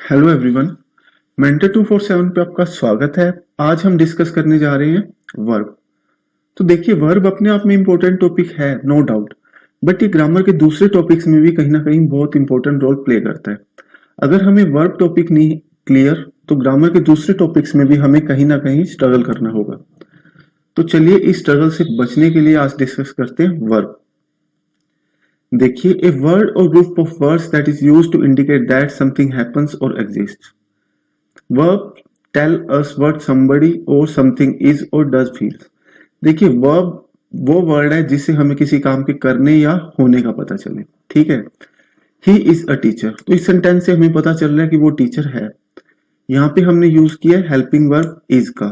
Hello everyone, mentor 247 पे आपका स्वागत है। आज हम डिस्कस करने जा रहे हैं वर्ब। तो देखिए, वर्ब अपने आप में इम्पोर्टेंट टॉपिक है, नो डाउट, बट ये ग्रामर के दूसरे टॉपिक्स में भी कहीं ना कहीं बहुत इंपॉर्टेंट रोल प्ले करता है। अगर हमें वर्ब टॉपिक नहीं क्लियर तो ग्रामर के दूसरे टॉपिक्स में भी हमें कहीं ना कहीं स्ट्रगल करना होगा। तो चलिए इस स्ट्रगल से बचने के लिए आज डिस्कस करते हैं वर्ब। देखिए, a word or group of words that is used to indicate that something happens or exist. Verb tell us what somebody or something is or does feels। देखिए, verb वो वर्ड है जिससे हमें किसी काम के करने या होने का पता चले। ठीक है, ही इज अ टीचर, तो इस सेंटेंस से हमें पता चल रहा है कि वो टीचर है। यहाँ पे हमने यूज किया है हेल्पिंग वर्ब इज का।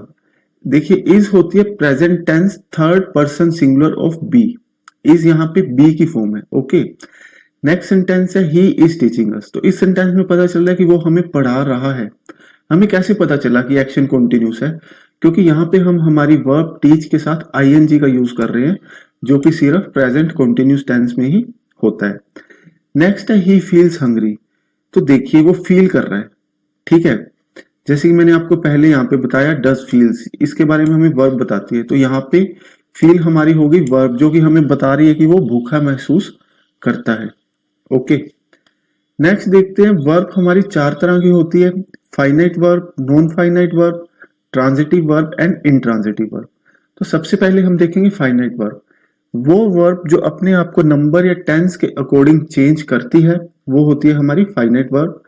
देखिए, इज होती है present tense third person singular of be. Is यहाँ पे बी की फॉर्म है। ओके, नेक्स्ट सेंटेंस है ही इज टीचिंग अस। तो इस सेंटेंस में पता चल रहा है कि वो हमें पढ़ा रहा है। हमें कैसे पता चला कि एक्शन कॉन्टिन्यूस है? क्योंकि यहाँ पे हम हमारी वर्ब टीच के साथ आईएनजी का यूज कर रहे हैं, जो कि सिर्फ प्रेजेंट कॉन्टिन्यूस टेंस में ही होता है। नेक्स्ट है ही फील्स हंग्री। तो देखिए, वो फील कर रहा है। ठीक है, जैसे कि मैंने आपको पहले यहाँ पे बताया डज फील्स, इसके बारे में हमें वर्ब बताती है। तो यहाँ पे फील हमारी होगी वर्ब, जो कि हमें बता रही है कि वो भूखा महसूस करता है। ओके, नेक्स्ट देखते हैं, वर्ब हमारी चार तरह की होती है, finite verb, non finite verb, transitive verb and intransitive verb. तो सबसे पहले हम देखेंगे फाइनाइट वर्ब। वो वर्ब जो अपने आप को नंबर या टेंस के अकॉर्डिंग चेंज करती है, वो होती है हमारी फाइनाइट वर्ब।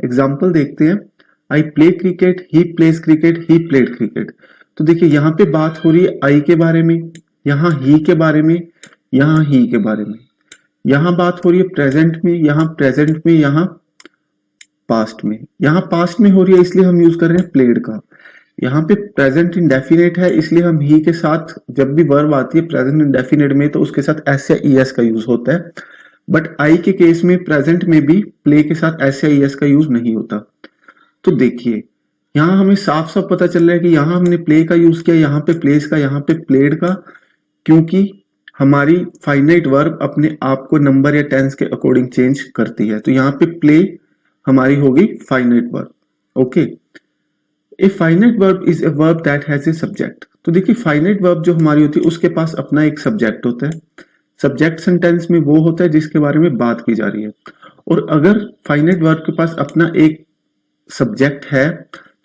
एग्जाम्पल देखते हैं, I play cricket, he plays cricket, he played cricket. तो देखिए, यहाँ पे बात हो रही है आई के बारे में, यहाँ ही के बारे में, यहाँ ही के बारे में। यहाँ बात हो रही है प्रेजेंट में, यहाँ प्रेजेंट में, यहाँ पास्ट में। यहाँ पास्ट में हो रही है इसलिए हम यूज कर रहे हैं प्लेड का। यहाँ पे प्रेजेंट इंडेफिनेट है इसलिए हम ही के साथ, जब भी वर्ब आती है प्रेजेंट इंडेफिनेट में, तो उसके साथ एस या ईएस का यूज होता है। बट आई के केस में प्रेजेंट में भी प्ले के साथ एस या ईएस का यूज नहीं होता। तो देखिए, यहाँ हमें साफ साफ पता चल रहा है कि यहाँ हमने प्ले का यूज किया, यहाँ पे प्लेस का, यहाँ पे प्लेड का, क्योंकि हमारी फाइनाइट वर्ब अपने आप को नंबर या टेंस के अकॉर्डिंग चेंज करती है। तो यहाँ पे प्ले हमारी होगी finite verb. Okay, a finite verb is a verb that has a subject. तो देखिए, फाइनाइट वर्ब जो हमारी होती है उसके पास अपना एक सब्जेक्ट होता है। सब्जेक्ट सेंटेंस में वो होता है जिसके बारे में बात की जा रही है। और अगर फाइनाइट वर्ब के पास अपना एक सब्जेक्ट है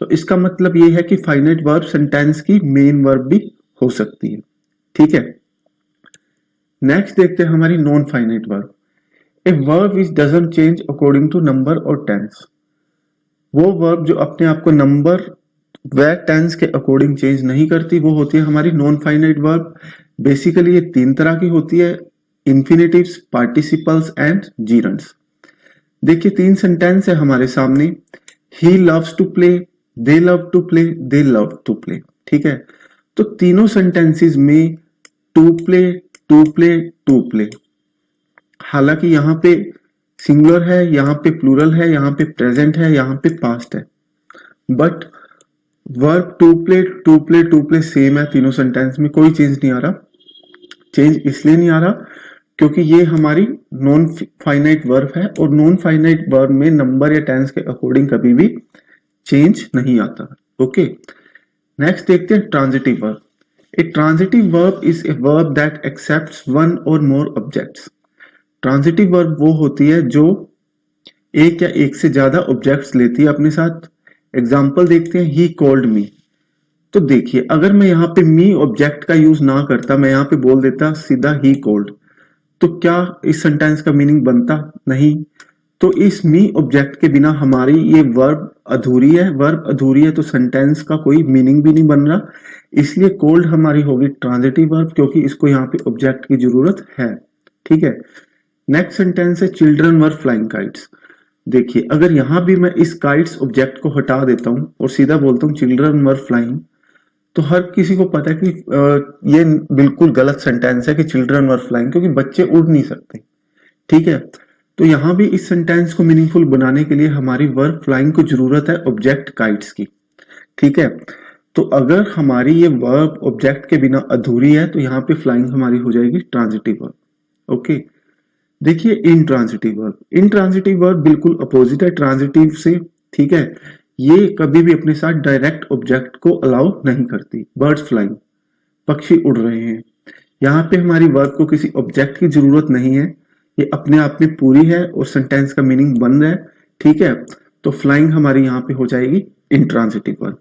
तो इसका मतलब ये है कि फाइनाइट वर्ब सेंटेंस की मेन वर्ब भी हो सकती है। ठीक है, नेक्स्ट देखते हैं हमारी non finite verb. A verb which doesn't change according to number और टेंस। वो वर्ब जो अपने आप को नंबर व टेंस के अकॉर्डिंग चेंज नहीं करती, वो होती है हमारी नॉन फाइनाइट वर्ब। बेसिकली ये तीन तरह की होती है, इंफिनिटिव्स, पार्टिसिपल्स एंड जीरंड्स। देखिए, तीन सेंटेंस है हमारे सामने, he loves to play, they love to play, they love to play. ठीक है, तो तीनों सेंटेंसेस में to play, to play, to play. हालांकि यहाँ पे सिंगुलर है, यहाँ पे प्लूरल है, यहाँ पे प्रेजेंट है, यहाँ पे पास्ट है, but verb to play, to play, to play same है तीनों सेंटेंस में, कोई चेंज नहीं आ रहा। चेंज इसलिए नहीं आ रहा क्योंकि ये हमारी नॉन फाइनाइट वर्ब है, और नॉन फाइनाइट वर्ब में नंबर या टेंस के अकॉर्डिंग कभी भी चेंज नहीं आता। ओके, नेक्स्ट देखते हैं transitive verb. A transitive verb is a verb that accepts one और मोर ऑब्जेक्ट्स। ट्रांजिटिव वर्ब वो होती है जो एक या एक से ज्यादा ऑब्जेक्ट्स लेती है अपने साथ। एग्जाम्पल देखते हैं, ही कॉल्ड मी। तो देखिए, अगर मैं यहाँ पे मी ऑब्जेक्ट का यूज ना करता, मैं यहाँ पे बोल देता सीधा ही कॉल्ड, तो क्या इस सेंटेंस का मीनिंग बनता? नहीं। तो इस मी ऑब्जेक्ट के बिना हमारी ये वर्ब अधूरी है। वर्ब अधूरी है तो सेंटेंस का कोई मीनिंग भी नहीं बन रहा, इसलिए कॉल्ड हमारी होगी ट्रांजिटिव वर्ब, क्योंकि इसको यहाँ पे ऑब्जेक्ट की जरूरत है। ठीक है, नेक्स्ट सेंटेंस है, चिल्ड्रन वर फ्लाइंग काइट्स। देखिए, अगर यहां भी मैं इस काइट्स ऑब्जेक्ट को हटा देता हूं और सीधा बोलता हूं चिल्ड्रन वर फ्लाइंग, तो हर किसी को पता है कि ये बिल्कुल गलत सेंटेंस है कि चिल्ड्रन वर फ्लाइंग, क्योंकि बच्चे उड़ नहीं सकते। ठीक है, तो यहां भी इस सेंटेंस को मीनिंगफुल बनाने के लिए हमारी वर्ब फ्लाइंग को जरूरत है ऑब्जेक्ट काइट्स की। ठीक है, तो अगर हमारी ये वर्ब ऑब्जेक्ट के बिना अधूरी है तो यहाँ पे फ्लाइंग हमारी हो जाएगी ट्रांजिटिव वर्ब। ओके, देखिए इंट्रांजिटिव वर्ब। इंट्रांजिटिव वर्ब बिल्कुल अपोजिट है ट्रांजिटिव से। ठीक है, ये कभी भी अपने साथ डायरेक्ट ऑब्जेक्ट को अलाउ नहीं करती। बर्ड्स फ्लाइंग, पक्षी उड़ रहे हैं, यहाँ पे हमारी वर्ब को किसी ऑब्जेक्ट की जरूरत नहीं है, ये अपने आप में पूरी है और सेंटेंस का मीनिंग बन रहा है, ठीक है। तो फ्लाइंग हमारी यहाँ पे हो जाएगी इंट्रांजिटिव वर्ब।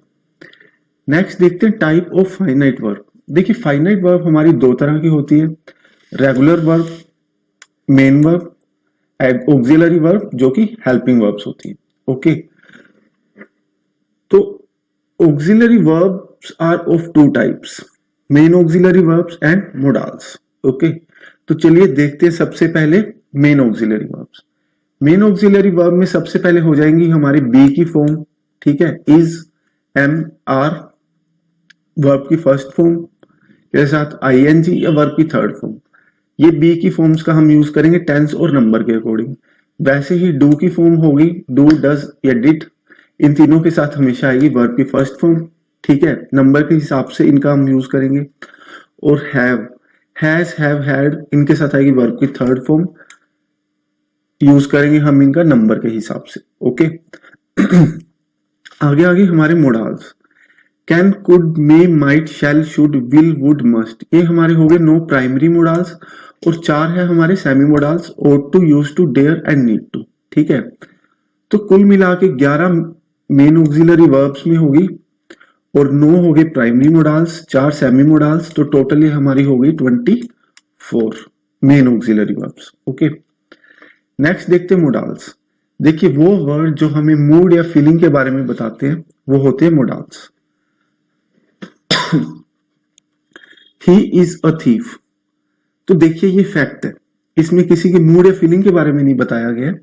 नेक्स्ट देखते हैं टाइप ऑफ फाइनाइट वर्ब। देखिए फाइनाइट वर्ब हमारी दो तरह की होती है, regular verb, main verb, auxiliary verb जो कि हेल्पिंग वर्ब्स होती है। ओके, तो auxiliary verbs are of two types, main auxiliary verbs and modals. Okay, तो चलिए देखते हैं सबसे पहले main auxiliary verbs. Main auxiliary verb में सबसे पहले हो जाएंगी हमारी बी की फॉर्म, ठीक है, इज, एम, आर वर्ब की फर्स्ट फॉर्म के साथ आईएनजी या वर्ब की थर्ड फॉर्म। ये बी की फॉर्म्स का हम यूज करेंगे टेंस और नंबर के अकॉर्डिंग। वैसे ही डू की फॉर्म होगी डू, डज या डिड, इन तीनों के साथ हमेशा आएगी वर्ब की फर्स्ट फॉर्म, ठीक है, नंबर के हिसाब से इनका हम यूज करेंगे। और हैव, हैज, हैव, हैड, इनके साथ आएगी वर्ब की थर्ड फॉर्म, यूज करेंगे हम इनका नंबर के हिसाब से। ओके आगे आगे हमारे modals, can, could, may, might, shall, should, will, would, must, ये हमारे हो गए 9 प्राइमरी मोडाल्स और 4 है हमारे semi modals, ought to, used to, dare and need to, ठीक है। तो कुल मिला के 11 मेन ऑक्सिलरी वर्ब्स में होगी और 9 हो गए प्राइमरी मोडाल्स, 4 सेमी मोडाल्स, तो टोटली हमारी हो गई 24 main auxiliary verbs. Okay, next देखते हैं मोडाल्स। देखिए वो वर्ड जो हमें मूड या फीलिंग के बारे में बताते हैं वो होते हैं modals. He is a thief, तो देखिए ये फैक्ट है, इसमें किसी के मूड या फीलिंग के बारे में नहीं बताया गया,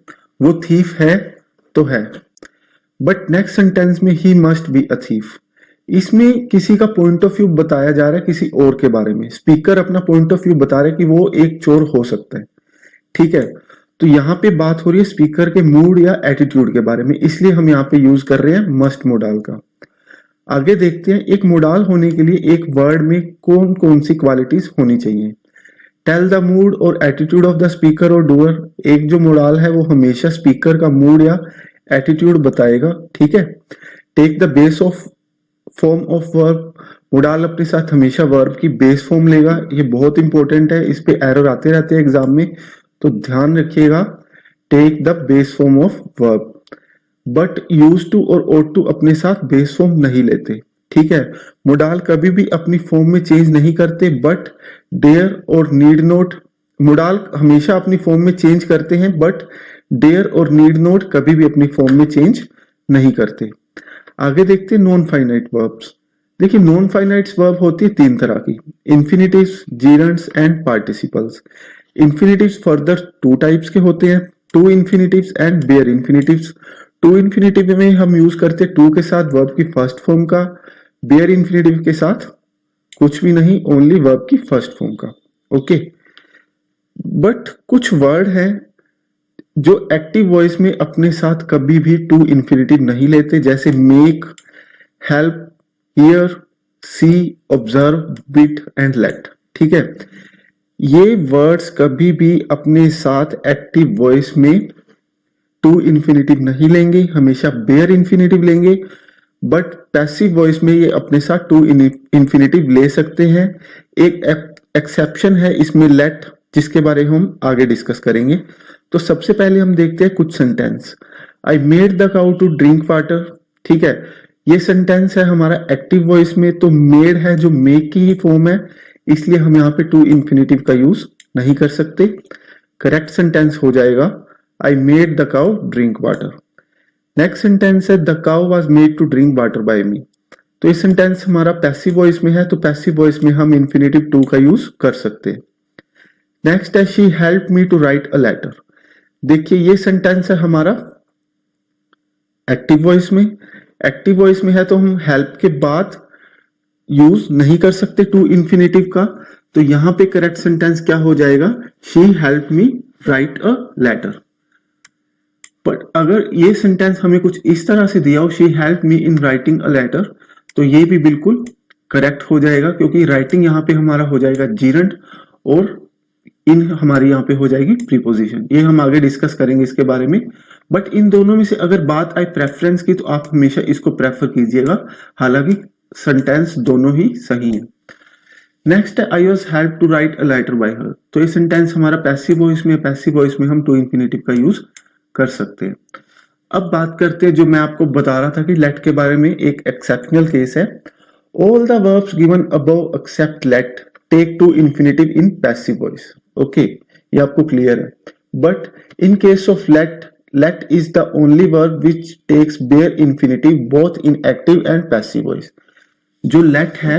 वो थीफ है तो है। बट नेक्स्ट सेंटेंस में he must be a thief, इसमें किसी का पॉइंट ऑफ व्यू बताया जा रहा है किसी और के बारे में, स्पीकर अपना पॉइंट ऑफ व्यू बता रहा है कि वो एक चोर हो सकता है, ठीक है। तो यहाँ पे बात हो रही है स्पीकर के मूड या एटीट्यूड के बारे में, इसलिए हम यहाँ पे यूज कर रहे हैं मस्ट मोडाल का। आगे देखते हैं एक मोडाल होने के लिए एक वर्ड में कौन कौन सी क्वालिटीज होनी चाहिए। टेल द मूड और एटीट्यूड ऑफ द स्पीकर और डूअर, एक जो मोडाल है वो हमेशा स्पीकर का मूड या एटीट्यूड बताएगा, ठीक है। Take the base of form of verb, modal अपने साथ हमेशा वर्ब की बेस फॉर्म लेगा, ये बहुत इंपॉर्टेंट है, इस पे एरर आते रहते हैं एग्जाम में, तो ध्यान रखिएगा। Take the base form of verb, but use to और ought to अपने साथ बेस फॉर्म नहीं लेते, ठीक है। मोडाल कभी भी अपनी फॉर्म में चेंज नहीं करते, बट डेयर और नीड नोट, मोडाल हमेशा अपनी फॉर्म में चेंज करते हैं, बट डेयर और नीड नोट कभी भी अपनी फॉर्म में चेंज नहीं करते। आगे देखते हैं नॉन फाइनाइट वर्ब्स। देखिए नॉन फाइनाइट वर्ब होती है 3 तरह की, infinitives, gerunds and participles. Infinitives further 2 types के होते हैं, to infinitives and bare infinitives. To infinitive में हम यूज करते हैं टू के साथ वर्ब की फर्स्ट फॉर्म का, बेयर इन्फिनिटिव के साथ कुछ भी नहीं, ओनली वर्ब की फर्स्ट फॉर्म का। ओके, बट कुछ वर्ड है जो एक्टिव वॉइस में अपने साथ कभी भी टू इन्फिनिटिव नहीं लेते, जैसे make, help, hear, see, observe, bit and let, ठीक है। ये वर्ड्स कभी भी अपने साथ एक्टिव वॉइस में टू इन्फिनिटिव नहीं लेंगे, हमेशा बेयर इन्फिनिटिव लेंगे, बट पैसिव वॉइस में ये अपने साथ टू इन्फिनिटिव ले सकते हैं। एक एक्सेप्शन है इसमें, लेट, जिसके बारे में हम आगे डिस्कस करेंगे। तो सबसे पहले हम देखते हैं कुछ sentence. I made the cow to drink water, ठीक है, ये सेंटेंस है हमारा एक्टिव वॉइस में, तो मेड है जो मेक की ही फॉर्म है, इसलिए हम यहाँ पे टू इन्फिनिटिव का यूज नहीं कर सकते। करेक्ट सेंटेंस हो जाएगा I made the cow drink water. Next sentence है the cow was made to drink water by me. तो ये सेंटेंस हमारा पैसिव वॉइस में है, तो पैसिव वॉइस में हम इन्फिनिटिव टू का यूज कर सकते हैं। नेक्स्ट है she helped me to write a letter. देखिए ये सेंटेंस है हमारा एक्टिव वॉइस में, एक्टिव वॉइस में है तो हम हेल्प के बाद यूज नहीं कर सकते टू इन्फिनिटिव का, तो यहां पे करेक्ट सेंटेंस क्या हो जाएगा, she helped me write a letter. But अगर ये सेंटेंस हमें कुछ इस तरह से दिया हो, she help me in writing a letter, तो ये भी बिल्कुल करेक्ट हो जाएगा, क्योंकि राइटिंग यहाँ पे हमारा हो जाएगा जीरंड और इन हमारी यहाँ पे हो जाएगी प्रीपोजिशन। ये हम आगे डिस्कस करेंगे इसके बारे में, बट इन दोनों में से अगर बात आए प्रेफरेंस की तो आप हमेशा इसको प्रेफर कीजिएगा, हालांकि सेंटेंस दोनों ही सही है। नेक्स्ट है I was help to write a letter by her. तो ये सेंटेंस हमारा पैसिव वॉइस में है, पैसिव वॉइस में हम टू इंफिनिटिव का यूज कर सकते हैं। अब बात करते हैं जो मैं आपको बता रहा था कि लेट के बारे में, एक एक्सेप्शनल केस है। All the verbs given above except let take to infinitive in passive voice. Okay, ये आपको क्लियर है। But in case of let, let is the only verb which takes bare infinitive both in active and passive voice। जो let है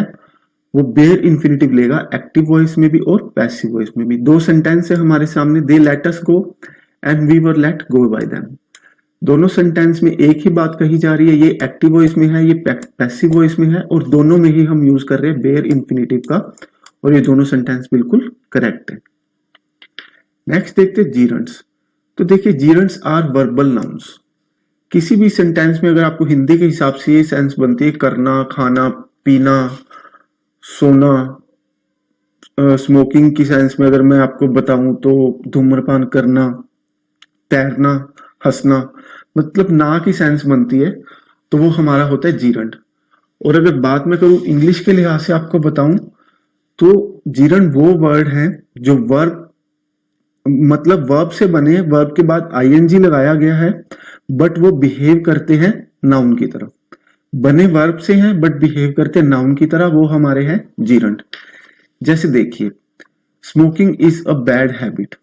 वो bare infinitive लेगा active voice में भी और पैसिव वॉइस में भी। दो सेंटेंस है हमारे सामने, they let us go and we were let go by them। दोनों सेंटेंस में एक ही बात कही जा रही है, ये एक्टिव वॉइस में है, ये पैसिव वॉइस में है, और दोनों में ही हम यूज कर रहे हैं bare infinitive का, और ये दोनों सेंटेंस बिल्कुल करेक्ट है। नेक्स्ट देखते हैं जीरंड्स। तो देखिए जीरंड्स आर वर्बल नाउन्स। किसी भी सेंटेंस में अगर आपको हिंदी के हिसाब से ये सेंस बनती है, करना, खाना, पीना, सोना, स्मोकिंग की सेंस में अगर मैं आपको बताऊं तो धूम्रपान करना, तैरना, हंसना, मतलब ना की सेंस बनती है, तो वो हमारा होता है जीरंड। और अगर बात मैं करूं इंग्लिश के लिहाज से आपको बताऊं तो जीरंड वो वर्ड है जो वर्ब, मतलब वर्ब से बने, वर्ब के बाद आईएनजी लगाया गया है, बट वो बिहेव करते हैं नाउन की तरह। बने वर्ब से हैं बट बिहेव करते हैं नाउन की तरह, वो हमारे हैं जीरंड। जैसे देखिए smoking is a bad habit.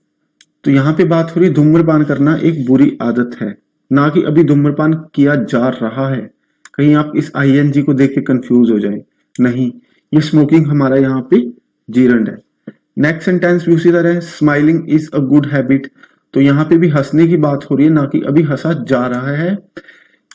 तो यहां पे बात हो रही है धूम्रपान करना एक बुरी आदत है, ना कि अभी धूम्रपान किया जा रहा है। कहीं आप इस आईएनजी को देख के कंफ्यूज हो जाए, नहीं, ये स्मोकिंग हमारा यहाँ पे जीरंड है। नेक्स्ट सेंटेंस भी उसी तरह है, smiling is a good habit. तो यहाँ पे भी हंसने की बात हो रही है, ना कि अभी हंसा जा रहा है।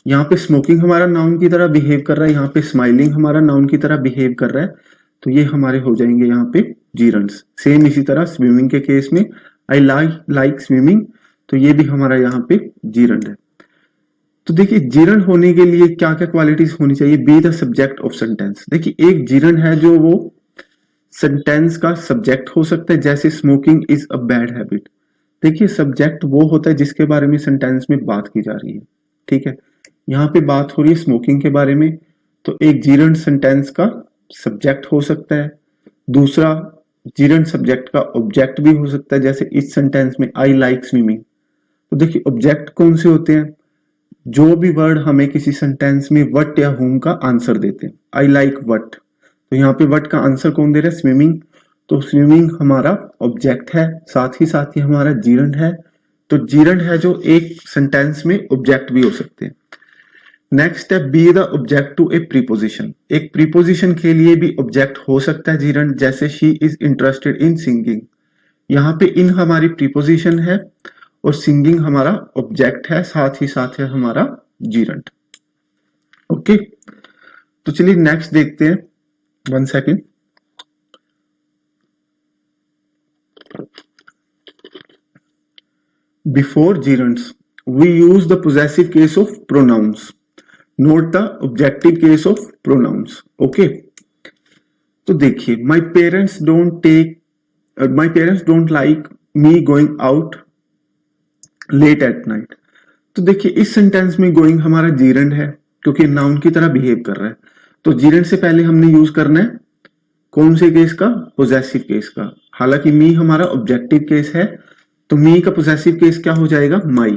यहाँ पे स्मोकिंग हमारा नाउन की तरह बिहेव कर रहा है, यहाँ पे स्माइलिंग हमारा नाउन की तरह बिहेव कर रहा है, तो ये हमारे हो जाएंगे यहाँ पे जीरंड्स। सेम इसी तरह स्विमिंग के केस में आई लाइक स्विमिंग, तो ये भी हमारा यहाँ पे जीरंड है। तो देखिए जीरंड होने के लिए क्या क्या क्वालिटीज होनी चाहिए। Be the subject of sentence. देखिए एक जीरंड है जो वो सेंटेंस का सब्जेक्ट हो सकता है, जैसे smoking is a bad habit. देखिए सब्जेक्ट वो होता है जिसके बारे में सेंटेंस में बात की जा रही है, ठीक है। यहाँ पे बात हो रही है स्मोकिंग के बारे में, तो एक जीरंड सेंटेंस का सब्जेक्ट हो सकता है। दूसरा जीरंड सब्जेक्ट का ऑब्जेक्ट भी हो सकता है, जैसे इस सेंटेंस में आई लाइक स्विमिंग। तो देखिए ऑब्जेक्ट कौन से होते हैं, जो भी वर्ड हमें किसी सेंटेंस में वट या हुम का आंसर देते हैं। आई लाइक वट, तो यहाँ पे वट का आंसर कौन दे रहा है, स्विमिंग। तो स्विमिंग हमारा ऑब्जेक्ट है, साथ ही हमारा जीरंड है। तो जीरंड है जो एक सेंटेंस में ऑब्जेक्ट भी हो सकते हैं। नेक्स्ट है be the object to a preposition. एक प्रीपोजिशन के लिए भी ऑब्जेक्ट हो सकता है जीरंड, जैसे she is interested in singing. यहाँ पे इन हमारी प्रीपोजिशन है और सिंगिंग हमारा ऑब्जेक्ट है, साथ है हमारा जीरंड। ओके, तो चलिए नेक्स्ट देखते हैं। 1 second। Before gerunds, we use the possessive case of pronouns. Note the objective case of pronouns. Okay. तो देखिए my parents don't like me going out late at night। तो देखिए इस सेंटेंस में गोइंग हमारा जीरंड है, क्योंकि नाउन की तरह बिहेव कर रहा है। तो जीरंड से पहले हमने यूज करना है कौन से केस का, पोजेसिव केस का। हालांकि मी हमारा ऑब्जेक्टिव केस है, तो मी का पोजेसिव केस क्या हो जाएगा, माई।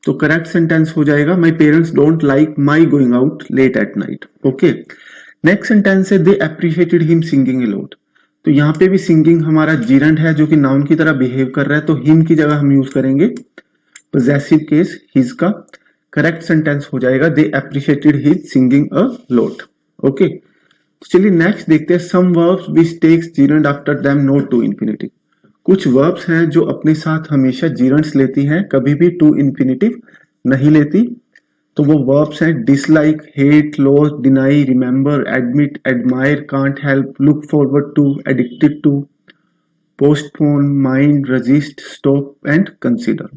तो करेक्ट सेंटेंस हो जाएगा my parents don't like my going out late at night. Okay, next sentence है they appreciated him singing a lot. तो यहाँ पे भी सिंगिंग हमारा जीरंड है जो कि नाउन की तरह बिहेव कर रहा है, तो हिम की जगह हम यूज करेंगे पोजेसिव केस हिज का। करेक्ट सेंटेंस हो जाएगा they appreciated his singing a lot. Okay, तो चलिए नेक्स्ट देखते हैं some verbs which takes gerund after them not to infinitive. कुछ वर्ब्स हैं जो अपने साथ हमेशा जीरंड्स लेती हैं, कभी भी टू इंफिनिटिव नहीं लेती। तो वो वर्ब्स हैं dislike, hate, loathe, deny, remember, admit, admire, can't help, look forward to, addicted to, postpone, mind, resist, stop and consider.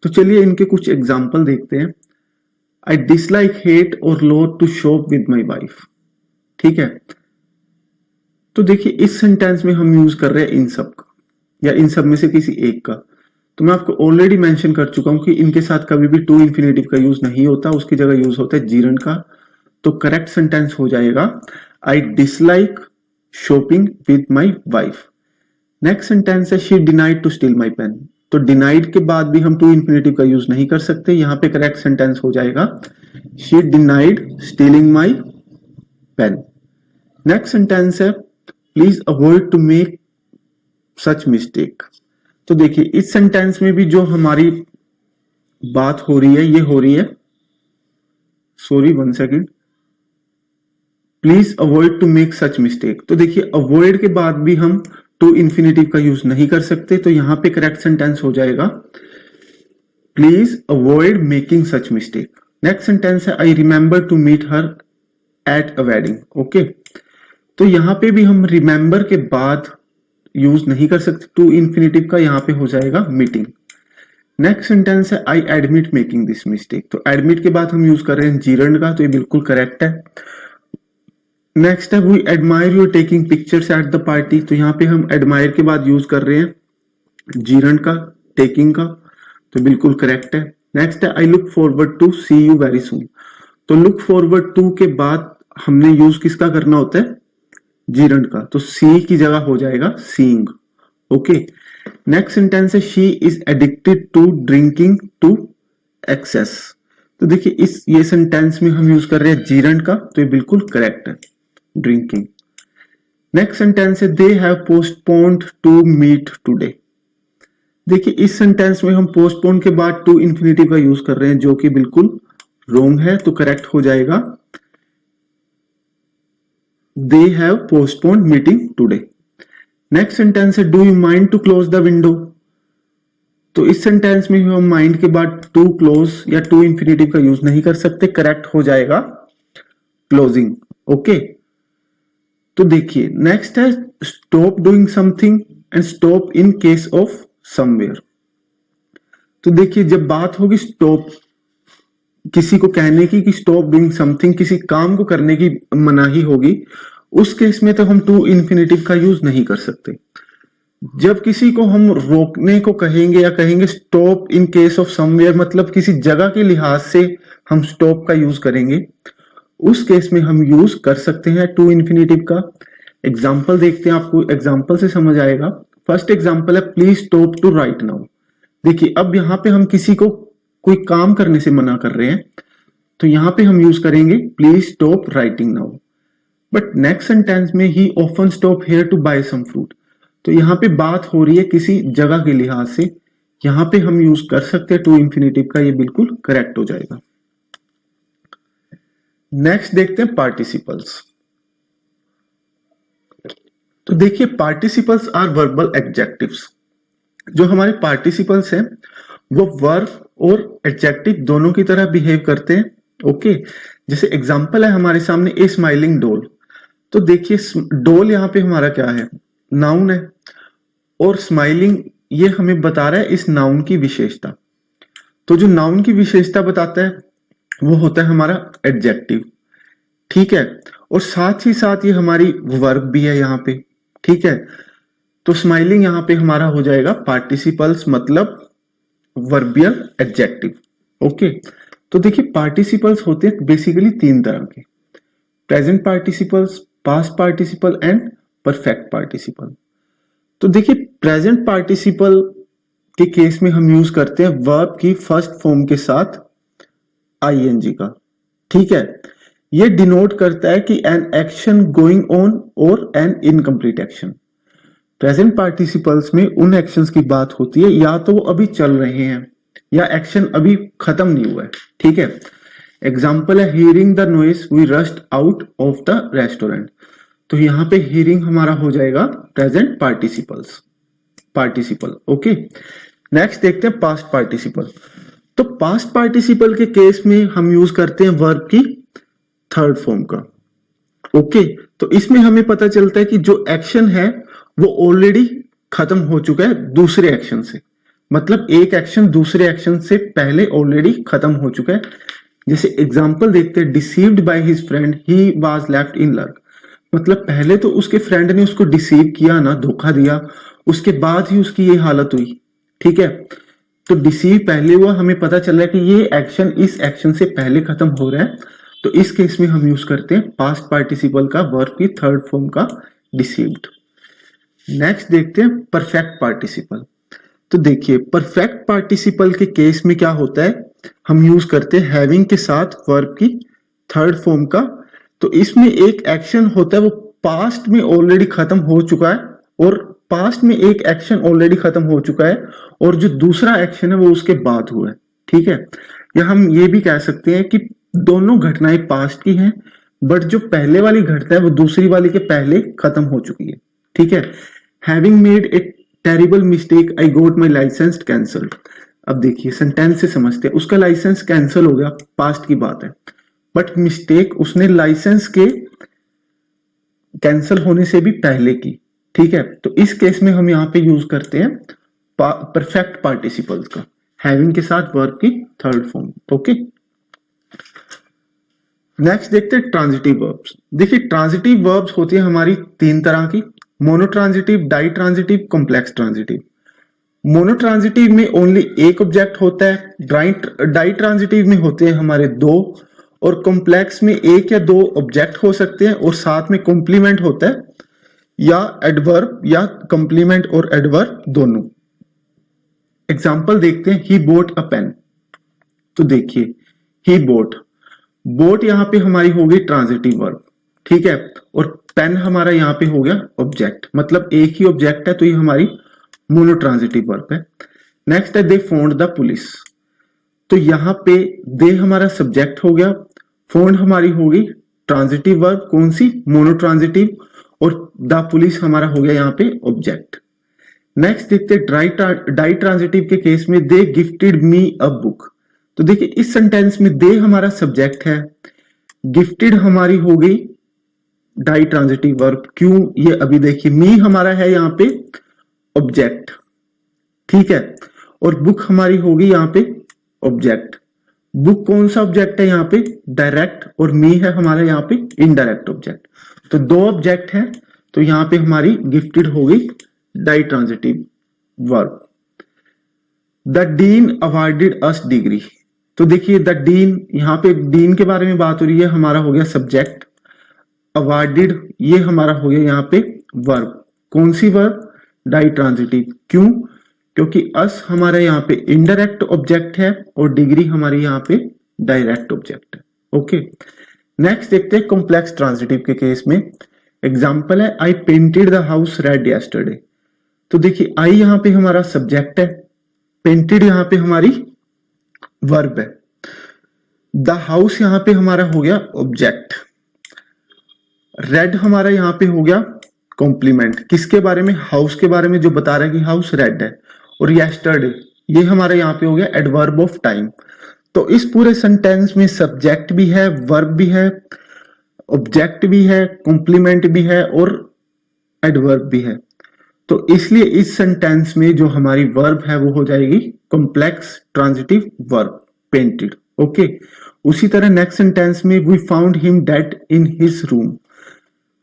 तो चलिए इनके कुछ एग्जाम्पल देखते हैं। आई डिसलाइक, हेट और loathe to shop with my wife. ठीक है, तो देखिए इस सेंटेंस में हम यूज कर रहे हैं इन सब का, या इन सब में से किसी एक का। तो मैं आपको ऑलरेडी मेंशन कर चुका हूं कि इनके साथ कभी भी टू इन्फिनेटिव का यूज नहीं होता, उसकी जगह यूज होता है जीरंड का। तो करेक्ट सेंटेंस हो जाएगा I dislike shopping with my wife. Next sentence है she denied to steal my pen. तो डिनाइड के बाद भी हम टू इन्फिनेटिव का यूज नहीं कर सकते, यहां पे करेक्ट सेंटेंस हो जाएगा she denied stealing my pen. Next sentence है please avoid to make such mistake. तो देखिए इस सेंटेंस में भी जो हमारी बात हो रही है ये हो रही है, sorry 1 second, please avoid to make such mistake. तो देखिए अवॉइड के बाद भी हम टू इन्फिनेटिव का यूज नहीं कर सकते, तो यहां पे करेक्ट सेंटेंस हो जाएगा please avoid making such mistake. Next sentence है I remember to meet her at a wedding. Okay, तो यहां पे भी हम रिमेंबर के बाद यूज नहीं कर सकते, टू इन्फिनेटिव का यहां पे हो जाएगा मीटिंग। नेक्स्ट सेंटेंस है I admit making this mistake. तो एडमिट के बाद हम यूज कर रहे हैं जीरंड का, तो ये बिल्कुल करेक्ट है। नेक्स्ट है we admire your taking pictures at the party. तो यहाँ पे हम एडमायर के बाद यूज कर रहे हैं जीरंड का, टेकिंग का, तो बिल्कुल करेक्ट है। नेक्स्ट है I look forward to see you very soon. तो लुक फॉरवर्ड टू के बाद हमने यूज किसका करना होता है, जीरंड का, तो सी की जगह हो जाएगा सीइंग। ओके, नेक्स्ट सेंटेंस है she is addicted to drinking to excess. तो देखिए ये सेंटेंस में हम यूज कर रहे हैं जीरंड का, तो ये बिल्कुल करेक्ट है, ड्रिंकिंग। नेक्स्ट सेंटेंस है they have postponed to meet today. देखिए इस सेंटेंस में हम पोस्टपोन के बाद टू इन्फिनेटिव का यूज कर रहे हैं, जो कि बिल्कुल रॉन्ग है, तो करेक्ट हो जाएगा they have postponed meeting today. Next sentence है do you mind to close the window. तो इस सेंटेंस में हम माइंड के बाद टू क्लोज या टू इन्फिनेटिव का यूज नहीं कर सकते, करेक्ट हो जाएगा क्लोजिंग। ओके, तो देखिए नेक्स्ट है stop doing something and stop in case of somewhere. तो देखिए जब बात होगी स्टॉप किसी को कहने की कि स्टॉप डूइंग समथिंग, किसी काम को करने की मनाही होगी, उस केस में तो हम टू इन्फिनेटिव का यूज नहीं कर सकते। जब किसी को हम रोकने को कहेंगे या कहेंगे stop in case of somewhere, मतलब किसी जगह के लिहाज से हम स्टॉप का यूज करेंगे, उस केस में हम यूज कर सकते हैं टू इन्फिनेटिव का। एग्जाम्पल देखते हैं, आपको एग्जाम्पल से समझ आएगा। फर्स्ट एग्जाम्पल है please stop to write now. देखिए अब यहां पे हम किसी को कोई काम करने से मना कर रहे हैं, तो यहां पे हम यूज करेंगे please stop writing now. But next sentence में he often stop here to buy some fruit. तो यहां पे बात हो रही है किसी जगह के लिहाज से, यहां पे हम यूज कर सकते हैं टू इन्फिनेटिव का, ये बिल्कुल करेक्ट हो जाएगा। नेक्स्ट देखते हैं पार्टिसिपल्स। तो देखिए पार्टिसिपल्स आर वर्बल एडजेक्टिव्स। जो हमारे पार्टिसिपल्स हैं वो वर्ब और एडजेक्टिव दोनों की तरह बिहेव करते हैं। ओके, जैसे एग्जांपल है हमारे सामने ए स्माइलिंग डॉल। तो देखिए डॉल यहाँ पे हमारा क्या है, नाउन है, और स्माइलिंग ये हमें बता रहा है इस नाउन की विशेषता। तो जो नाउन की विशेषता बताता है वो होता है हमारा एडजेक्टिव, ठीक है, और साथ ही साथ ये हमारी वर्ब भी है यहाँ पे, ठीक है। तो स्माइलिंग यहाँ पे हमारा हो जाएगा पार्टिसिपल्स, मतलब वर्बियल एडजेक्टिव। ओके, तो देखिए पार्टिसिपल्स होते हैं बेसिकली तीन तरह के, present participles, past participle and perfect participle. तो देखिए प्रेजेंट पार्टिसिपल के केस में हम यूज करते हैं वर्ब की फर्स्ट फॉर्म के साथ आईएनजी का, ठीक है। ये डिनोट करता है कि एन एक्शन गोइंग ऑन और N incomplete action. Present participles में उन एक्शंस की बात होती है या तो वो अभी चल रहे हैं या एक्शन अभी खत्म नहीं हुआ है, ठीक है। एग्जाम्पल है hearing the noise we rushed out of the restaurant. तो यहां पे हियरिंग हमारा हो जाएगा प्रेजेंट पार्टिसिपल। ओके, नेक्स्ट देखते हैं पास्ट पार्टिसिपल। तो पास्ट पार्टिसिपल के केस में हम यूज करते हैं वर्ब की थर्ड फॉर्म का। ओके, तो इसमें हमें पता चलता है कि जो एक्शन है वो ऑलरेडी खत्म हो चुका है दूसरे एक्शन से, मतलब एक एक्शन दूसरे एक्शन से पहले ऑलरेडी खत्म हो चुका है। जैसे एग्जांपल देखते हैं deceived by his friend he was left in lurk. मतलब पहले तो उसके फ्रेंड ने उसको डिसीव किया ना, धोखा दिया, उसके बाद ही उसकी ये हालत हुई, ठीक है। तो डिसीव पहले हुआ, हमें पता चल रहा है कि ये एक्शन इस एक्शन से पहले खत्म हो रहा है, तो इस केस में हम यूज करते हैं पास्ट पार्टिसिपल का वर्ब की थर्ड फॉर्म का डिसीव्ड। नेक्स्ट देखते हैं परफेक्ट पार्टिसिपल। तो देखिए परफेक्ट पार्टिसिपल के केस में क्या होता है, हम यूज करते हैं हैविंग के साथ वर्ब की थर्ड फॉर्म का। तो इसमें एक एक्शन होता है वो पास्ट में ऑलरेडी खत्म हो चुका है, और पास्ट में एक एक्शन ऑलरेडी खत्म हो चुका है, और जो दूसरा एक्शन है वो उसके बाद हुआ है। ठीक है, या हम ये भी कह सकते हैं कि दोनों घटनाएं पास्ट की हैं, बट जो पहले वाली घटना है वो दूसरी वाली के पहले खत्म हो चुकी है। ठीक है, having made a terrible mistake I got my licence cancelled. अब देखिए सेंटेंस से समझते हैं, उसका लाइसेंस कैंसिल हो गया, पास्ट की बात है, बट मिस्टेक उसने लाइसेंस के कैंसिल होने से भी पहले की। ठीक है, तो इस केस में हम यहां पे यूज करते हैं परफेक्ट पार्टिसिपल्स का, हैविंग के साथ वर्ब की थर्ड फॉर्म। ओके, नेक्स्ट देखते हैं ट्रांजिटिव वर्ब्स। देखिए ट्रांजिटिव वर्ब्स होती है हमारी तीन तरह की, monotransitive, ditransitive, complex transitive. Monotransitive में ओनली एक ऑब्जेक्ट होता है, डाई ट्रांजिटिव में होते हैं हमारे दो, और कॉम्प्लेक्स में एक या दो ऑब्जेक्ट हो सकते हैं और साथ में कॉम्प्लीमेंट होता है, या एडवर्ब या कॉम्प्लीमेंट और एडवर्ब दोनों। एग्जाम्पल देखते हैं, ही बोट अ पेन। तो देखिए ही बोट, बोट यहां पे हमारी हो गई ट्रांजिटिव वर्ब। ठीक है, और पेन हमारा यहां पे हो गया ऑब्जेक्ट, मतलब एक ही ऑब्जेक्ट है, तो ये हमारी मोनोट्रांजिटिव वर्ब है। नेक्स्ट है दे फोन्ड द पुलिस। तो यहां पे दे हमारा सब्जेक्ट हो गया, फोन्ड हमारी हो गई ट्रांजिटिव वर्ब, कौन सी, मोनोट्रांजिटिव, और द पुलिस हमारा हो गया यहाँ पे ऑब्जेक्ट। नेक्स्ट देखते हैं डाई ट्रांजिटिव के केस में, दे गिफ्टेड मी अ बुक। तो देखिए इस सेंटेंस में दे हमारा सब्जेक्ट है, गिफ्टेड हमारी हो गई डाई ट्रांजिटिव वर्ब, क्यों ये अभी देखिए, मी हमारा है यहाँ पे ऑब्जेक्ट। ठीक है, और बुक हमारी होगी यहाँ पे ऑब्जेक्ट। बुक कौन सा ऑब्जेक्ट है यहाँ पे, डायरेक्ट, और मी है हमारा यहाँ पे इनडायरेक्ट ऑब्जेक्ट। तो दो ऑब्जेक्ट है, तो यहाँ पे हमारी गिफ्टेड हो गई ditransitive verb. The dean awarded us degree. तो देखिए द डीन, यहाँ पे डीन के बारे में बात हो रही है, हमारा हो गया सब्जेक्ट, अवार्डेड ये हमारा हो गया यहाँ पे वर्ब, कौन सी वर्ब, डाई ट्रांजिटिव। क्यों, क्योंकि अस हमारा यहाँ पे इनडायरेक्ट ऑब्जेक्ट है और डिग्री हमारी यहाँ पे डायरेक्ट ऑब्जेक्ट है। ओके, नेक्स्ट देखते हैं कॉम्प्लेक्स ट्रांजिटिव के केस में। एग्जांपल है आई painted the house red yesterday. तो देखिए आई यहाँ पे हमारा सब्जेक्ट है, पेंटेड यहाँ पे हमारी वर्ब है, द हाउस यहाँ पे हमारा हो गया ऑब्जेक्ट, रेड हमारा यहाँ पे हो गया कॉम्प्लीमेंट, किसके बारे में, हाउस के बारे में, जो बता रहा है कि हाउस रेड है, और यस्टरडे ये हमारा यहाँ पे हो गया एडवर्ब ऑफ टाइम। तो इस पूरे सेंटेंस में सब्जेक्ट भी है, वर्ब भी है, ऑब्जेक्ट भी है, कॉम्प्लीमेंट भी है, और एडवर्ब भी है। तो इसलिए इस सेंटेंस में जो हमारी वर्ब है वो हो जाएगी complex transitive verb, painted. Okay, उसी तरह नेक्स्ट सेंटेंस में we found him dead in his room.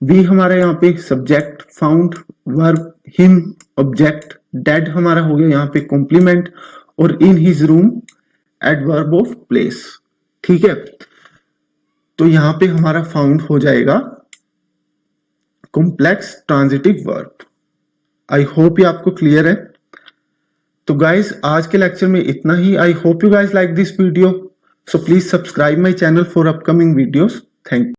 We हमारा यहाँ पे subject, found verb, him object, dead हमारा हो गया यहाँ पे कॉम्प्लीमेंट, और in his room adverb of place. ठीक है, तो यहां पे हमारा फाउंड हो जाएगा complex transitive verb. I hope ये आपको क्लियर है। तो गाइस आज के लेक्चर में इतना ही। I hope you guys like this video, so please subscribe my channel for upcoming videos. Thank you.